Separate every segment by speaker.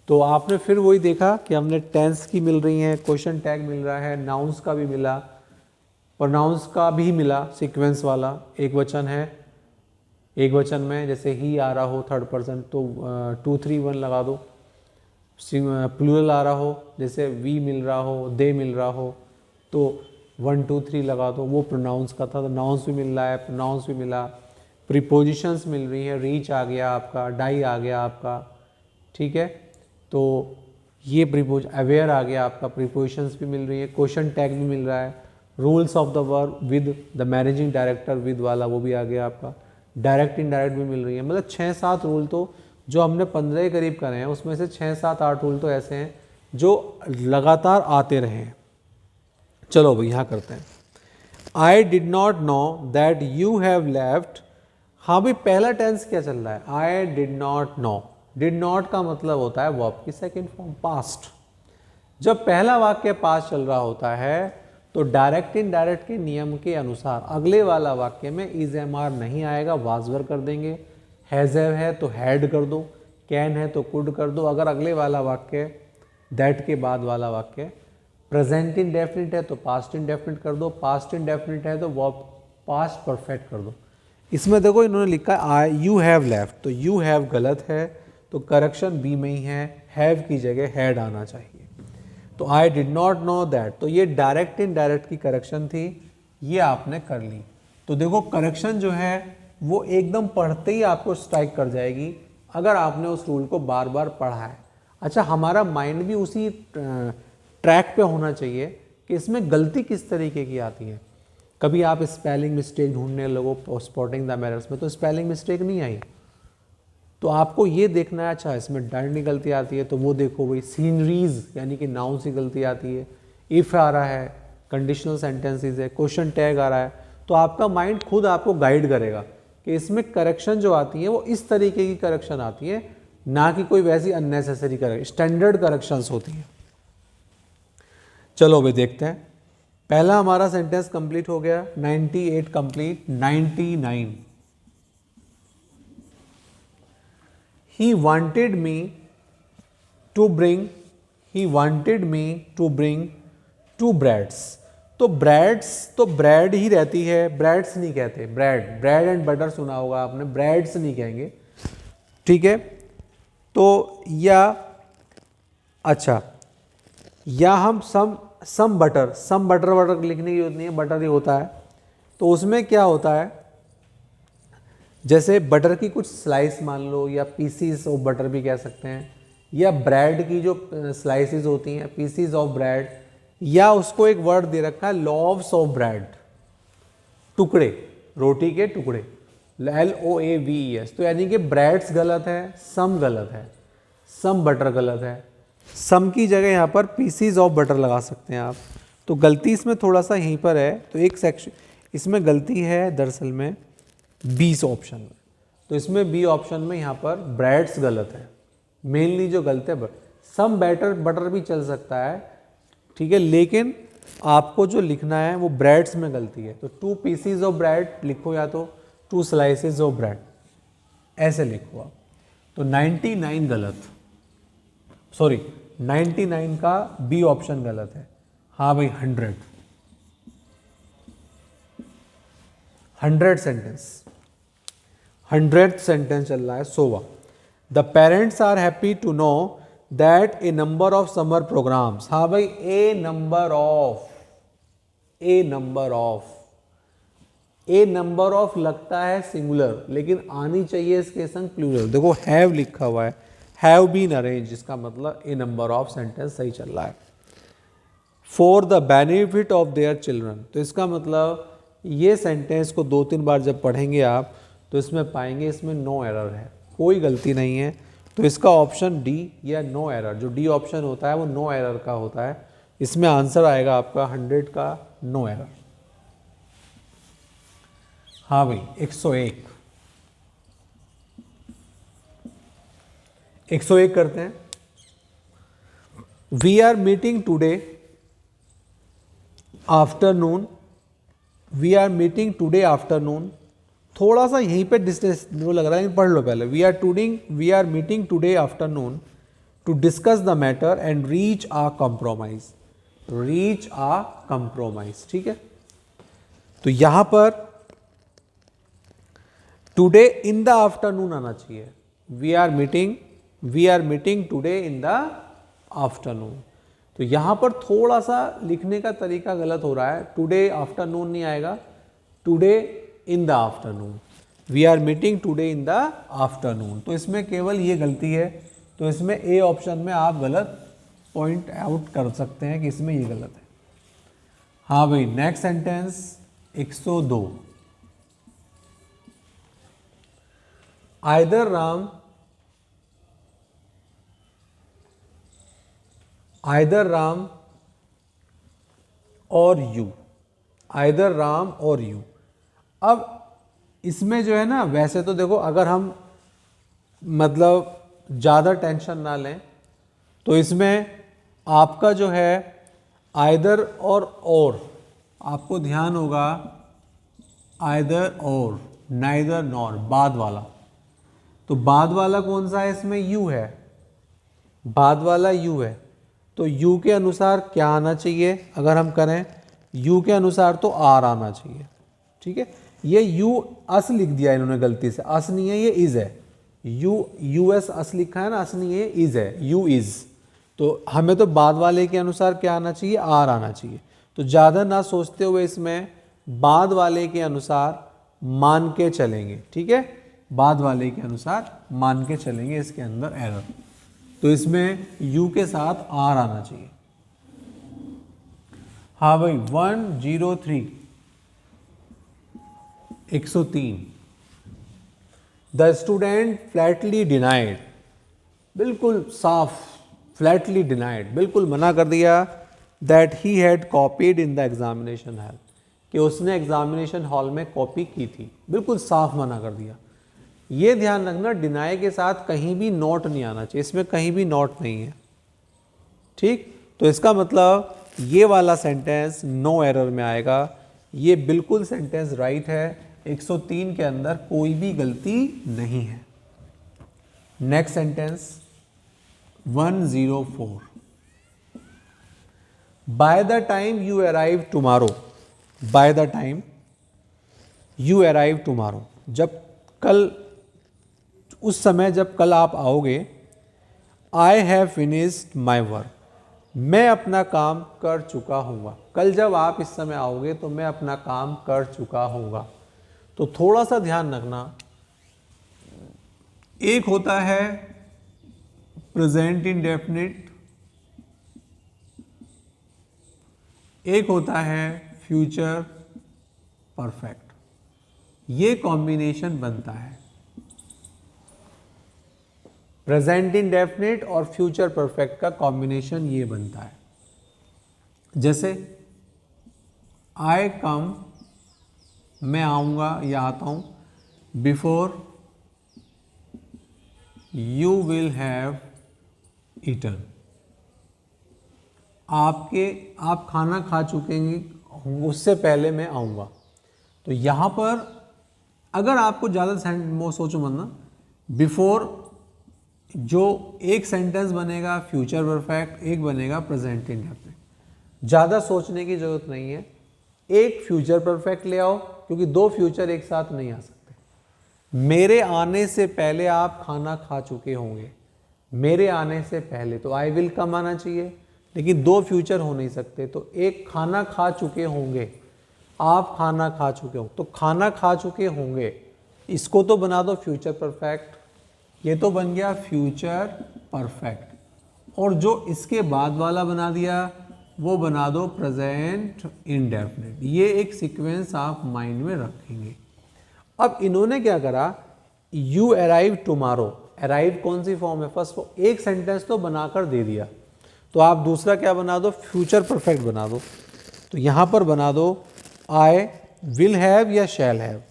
Speaker 1: तो आपने फिर वही देखा कि हमने टेंस की मिल रही हैं, क्वेश्चन टैग मिल रहा है, नाउन्स का भी मिला, प्रोनाउंस का भी मिला सीक्वेंस वाला। एक वचन है, एक वचन में जैसे ही आ रहा हो थर्ड पर्सन तो 2 3 1 लगा दो। प्लूरल आ रहा हो जैसे वी मिल रहा हो, दे मिल रहा हो तो 1 2 3 लगा दो। वो प्रोनाउंस का था, तो नाउंस भी मिल रहा है, प्रोनाउंस भी मिला, प्रीपोजिशंस मिल रही हैं, रीच आ गया आपका, डाई आ गया आपका, ठीक है। तो ये प्रीपोज अवेयर आ गया आपका, प्रीपोजिशंस भी मिल रही है, क्वेश्चन टैग भी मिल रहा है, rules of the verb with the managing director with वाला वो भी आ गया आपका, डायरेक्ट इनडायरेक्ट भी मिल रही है। मतलब 6-7 रूल तो जो हमने 15 के करीब करे हैं उसमें से 6-7-8 रूल तो ऐसे हैं जो लगातार आते रहे हैं। चलो भाई यहाँ करते हैं। I did not know that you have left. हाँ भाई पहला टेंस क्या चल रहा है, I did not know. Did not का मतलब होता है वर्ब की सेकेंड फॉर्म पास्ट। जब पहला वाक्य पास्ट चल रहा होता है तो डायरेक्ट इनडायरेक्ट के नियम के अनुसार अगले वाला वाक्य में इज एम आर नहीं आएगा, वाजवर कर देंगे। हैज है तो हैड कर दो, कैन है तो कुड कर दो। अगर अगले वाला वाक्य दैट के बाद वाला वाक्य प्रेजेंट इंडेफिनिट है तो पास्ट इंडेफिनिट कर दो, पास्ट इंडेफिनिट है तो वर्ब पास्ट परफेक्ट कर दो। इसमें देखो इन्होंने लिखा है आई यू हैव लेफ्ट, तो यू हैव गलत है तो करेक्शन बी में ही है, हैव की जगह हैड आना चाहिए। तो I did not know that, तो ये डायरेक्ट इनडायरेक्ट की करेक्शन थी, ये आपने कर ली। तो देखो करेक्शन जो है वो एकदम पढ़ते ही आपको स्ट्राइक कर जाएगी अगर आपने उस रूल को बार बार पढ़ा है। अच्छा हमारा माइंड भी उसी ट्रैक पे होना चाहिए कि इसमें गलती किस तरीके की आती है। कभी आप स्पेलिंग मिस्टेक ढूंढने लगो स्पॉटिंग द एरर्स में, तो स्पेलिंग मिस्टेक नहीं आई तो आपको ये देखना है अच्छा इसमें डायरेक्ट की गलती आती है तो वो देखो भाई। सीनरीज यानी कि नाउन से गलती आती है, इफ़ आ रहा है, कंडीशनल सेंटेंसेस है, क्वेश्चन टैग आ रहा है, तो आपका माइंड खुद आपको गाइड करेगा कि इसमें करेक्शन जो आती है वो इस तरीके की करेक्शन आती है, ना कि कोई वैसी अननेसेसरी करेक्शन, स्टैंडर्ड करेक्शंस होती हैं। चलो भाई देखते हैं। पहला हमारा सेंटेंस कंप्लीट हो गया, 98 complete. 99 he wanted me to bring two breads। तो ब्रेड्स तो ब्रेड ही रहती है, ब्रेड्स नहीं कहते, ब्रेड एंड बटर सुना होगा आपने, ब्रेड्स नहीं कहेंगे, ठीक है। तो या अच्छा या हम सम बटर वटर लिखने की जरूरत नहीं है, बटर ही होता है। तो उसमें क्या होता है, जैसे बटर की कुछ स्लाइस मान लो, या पीसीस ऑफ बटर भी कह सकते हैं, या ब्रेड की जो स्लाइसेस होती हैं पीसीस ऑफ ब्रेड, या उसको एक वर्ड दे रखा है लॉव्स ऑफ ब्रेड, टुकड़े, रोटी के टुकड़े, LOAVES। तो यानी कि ब्रेड्स गलत है, सम गलत है, सम बटर गलत है, सम की जगह यहाँ पर पीसीज ऑफ बटर लगा सकते हैं आप। तो गलती इसमें थोड़ा सा यहीं पर है, तो एक सेक्शन इसमें गलती है दरअसल में बी ऑप्शन में। तो इसमें बी ऑप्शन में यहाँ पर ब्रेड्स गलत है, मेनली जो गलत है सम बटर भी चल सकता है, ठीक है, लेकिन आपको जो लिखना है वो ब्रेड्स में गलती है। तो 2 पीसीज ऑफ ब्रेड लिखो या तो 2 स्लाइसेस ऑफ ब्रेड, ऐसे लिखो आप। तो 99 गलत, सॉरी 99 का बी ऑप्शन गलत है। हाँ भाई 100 सेंटेंस चल रहा है। सोवा the parents are happy to know that a number of summer programs. हाँ भाई ए नंबर ऑफ लगता है सिंगुलर, लेकिन आनी चाहिए इसके संग प्लूरल। देखो हैव लिखा हुआ है, हैव बीन अरेंज, इसका मतलब ए नंबर ऑफ सेंटेंस सही चल रहा है। For the benefit of their children, तो इसका मतलब ये सेंटेंस को 2-3 बार जब पढ़ेंगे आप तो इसमें पाएंगे इसमें नो एरर है, कोई गलती नहीं है। तो इसका ऑप्शन डी या नो एरर, जो डी ऑप्शन होता है वो नो एरर का होता है। इसमें आंसर आएगा आपका 100 का नो एरर। हाँ भाई 101 करते हैं। We are meeting today afternoon, थोड़ा सा यहीं पे डिस्टेंस वो लग रहा है, पढ़ लो पहले। We are meeting today afternoon to discuss the matter and reach a compromise, reach a compromise, ठीक है। तो यहां पर टुडे इन द आफ्टरनून आना चाहिए, we are meeting today in the afternoon. तो यहां पर थोड़ा सा लिखने का तरीका गलत हो रहा है, टुडे आफ्टरनून नहीं आएगा, today in the afternoon, we are meeting today in the afternoon. तो इसमें केवल ये गलती है, तो इसमें ए ऑप्शन में आप गलत पॉइंट आउट कर सकते हैं कि इसमें ये गलत है। हाँ भाई, नेक्स्ट सेंटेंस 102, आइदर राम और यू, आइदर राम और यू। अब इसमें जो है ना, वैसे तो देखो अगर हम मतलब ज़्यादा टेंशन ना लें तो इसमें आपका जो है आइदर और आपको ध्यान होगा, आइदर और, नाइदर नॉर, बाद वाला। तो बाद वाला कौन सा है, इसमें यू है, बाद वाला यू है। तो यू के अनुसार क्या आना चाहिए, अगर हम करें यू के अनुसार तो आर आना चाहिए, ठीक है। ये यू अस लिख दिया इन्होंने गलती से, अस नहीं है ये इज है, यू एस अस लिखा है ना, अस नहीं है इज है, यू इज। तो हमें तो बाद वाले के अनुसार क्या आना चाहिए, आर आना चाहिए। तो ज़्यादा ना सोचते हुए इसमें बाद वाले के अनुसार मान के चलेंगे, ठीक है, बाद वाले के अनुसार मान के चलेंगे, इसके अंदर एरर। तो इसमें यू के साथ आर आना चाहिए। हाँ भाई, 103, 103, द स्टूडेंट फ्लैटली डिनाइड, बिल्कुल साफ, फ्लैटली डिनाइड, बिल्कुल मना कर दिया, that he had copied in the examination hall, कि उसने एग्जामिनेशन हॉल में कॉपी की थी, बिल्कुल साफ मना कर दिया। ये ध्यान रखना, डिनाई के साथ कहीं भी नॉट नहीं आना चाहिए, इसमें कहीं भी नॉट नहीं है, ठीक। तो इसका मतलब ये वाला सेंटेंस नो एरर में आएगा, ये बिल्कुल सेंटेंस राइट है, 103 के अंदर कोई भी गलती नहीं है। Next sentence 104, by the time you arrive tomorrow, by the time you arrive tomorrow, जब कल, उस समय जब कल आप आओगे, I have finished my work, मैं अपना काम कर चुका हूँगा। कल जब आप इस समय आओगे तो मैं अपना काम कर चुका हूँगा। तो थोड़ा सा ध्यान रखना, एक होता है प्रेजेंट इंडेफिनिट, एक होता है फ्यूचर परफेक्ट, ये कॉम्बिनेशन बनता है, प्रेजेंट इंडेफिनिट और फ्यूचर परफेक्ट का कॉम्बिनेशन ये बनता है। जैसे आई कम, मैं आऊँगा या आता हूँ, before you will have eaten, आप खाना खा चुके होंगे उससे पहले मैं आऊँगा। तो यहाँ पर अगर आपको ज़्यादा सोचो मत ना, बिफोर जो एक सेंटेंस बनेगा फ्यूचर परफेक्ट, एक बनेगा प्रेजेंट इंडेफिनिट, ज़्यादा सोचने की ज़रूरत नहीं है। एक फ्यूचर परफेक्ट ले आओ, क्योंकि दो फ्यूचर एक साथ नहीं आ सकते। मेरे आने से पहले आप खाना खा चुके होंगे, मेरे आने से पहले, तो आई विल कम आना चाहिए, लेकिन दो फ्यूचर हो नहीं सकते। तो एक खाना खा चुके होंगे, आप खाना खा चुके हो, तो खाना खा चुके होंगे, इसको तो बना दो फ्यूचर परफेक्ट, ये तो बन गया फ्यूचर परफेक्ट, और जो इसके बाद वाला बना दिया वो बना दो प्रेजेंट इंडेफिनिट। ये एक सीक्वेंस आप माइंड में रखेंगे। अब इन्होंने क्या करा, यू अराइव टुमारो, अराइव कौन सी फॉर्म है, फर्स्ट फॉर्म, एक सेंटेंस तो बनाकर दे दिया, तो आप दूसरा क्या बना दो, फ्यूचर परफेक्ट बना दो। तो यहाँ पर बना दो आई विल हैव या shall have,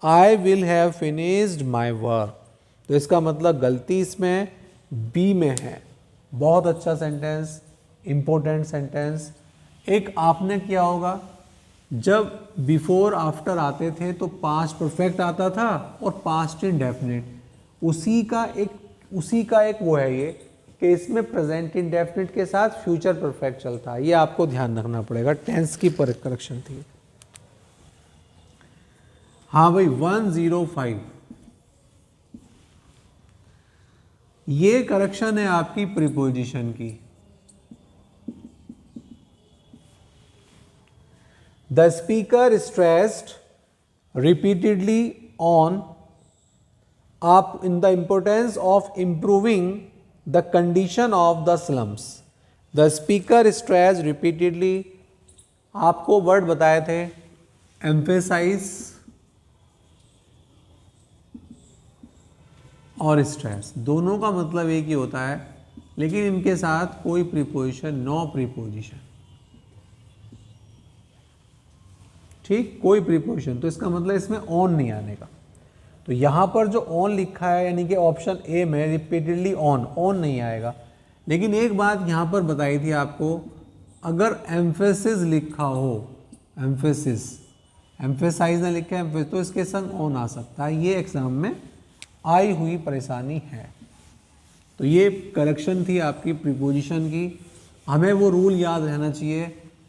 Speaker 1: I will have finished my work. तो इसका मतलब गलती इसमें बी में है। बहुत अच्छा सेंटेंस, इंपॉर्टेंट सेंटेंस। एक आपने किया होगा, जब बिफोर आफ्टर आते थे तो पास्ट परफेक्ट आता था और पास्ट इंडेफिनिट, उसी का एक वो है ये कि इसमें प्रेजेंट इंडेफिनिट के साथ फ्यूचर परफेक्ट चलता है, ये आपको ध्यान रखना पड़ेगा। टेंस की करेक्शन थी। हाँ भाई 105, ये करेक्शन है आपकी प्रीपोजिशन की। The speaker stressed repeatedly on आप in the importance of improving the condition of the slums. The speaker stress repeatedly, आपको वर्ड बताए थे एम्फेसाइज और स्ट्रेस, दोनों का मतलब एक ही होता है, लेकिन इनके साथ कोई प्रीपोजिशन, नो प्रीपोजिशन, ठीक, कोई प्रीपोजिशन, तो इसका मतलब इसमें ऑन नहीं आने का। तो यहां पर जो ऑन लिखा है यानी कि ऑप्शन ए में रिपीटेडली ऑन नहीं आएगा। लेकिन एक बात यहां पर बताई थी आपको, अगर एम्फेसिस लिखा हो, एम्फेसिस, एम्फेसाइज ने लिखा है तो इसके संग ऑन आ सकता है। ये एग्जाम में आई हुई परेशानी है। तो ये करेक्शन थी आपकी प्रीपोजिशन की। हमें वो रूल याद रहना चाहिए,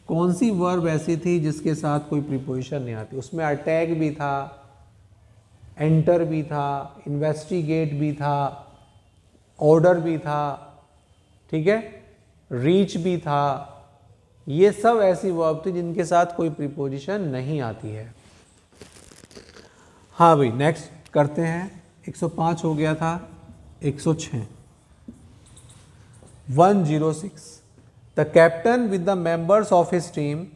Speaker 1: कौन सी वर्ब ऐसी थी जिसके साथ कोई प्रीपोजिशन नहीं आती। उसमें अटैक भी था, एंटर भी था, इन्वेस्टिगेट भी था, ऑर्डर भी था, ठीक है, रीच भी था। ये सब ऐसी वर्ब थी जिनके साथ कोई प्रीपोजिशन नहीं आती है। हाँ भाई नेक्स्ट करते हैं। 105 हो गया था, 106, 106, the captain with the members of his team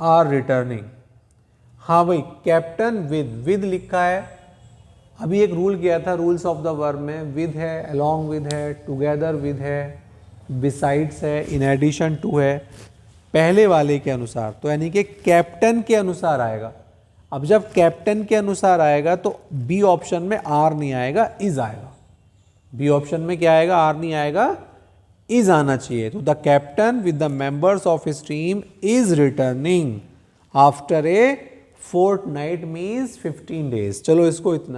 Speaker 1: are returning. हाँ भाई कैप्टन विद लिखा है। अभी एक रूल किया था रूल्स ऑफ द वर्ब में, विद है, अलोंग विद है, टुगेदर विद है, बिसाइड्स है, इन एडिशन टू है, पहले वाले के अनुसार, तो यानी कि कैप्टन के अनुसार आएगा। अब जब कैप्टन के अनुसार आएगा तो बी ऑप्शन में आर नहीं आएगा, इज आएगा। बी ऑप्शन में क्या आएगा, आर नहीं आएगा, इज आना चाहिए। तो the captain with the members of his team is returning after a fortnight means 15 days. चलो इसको इतना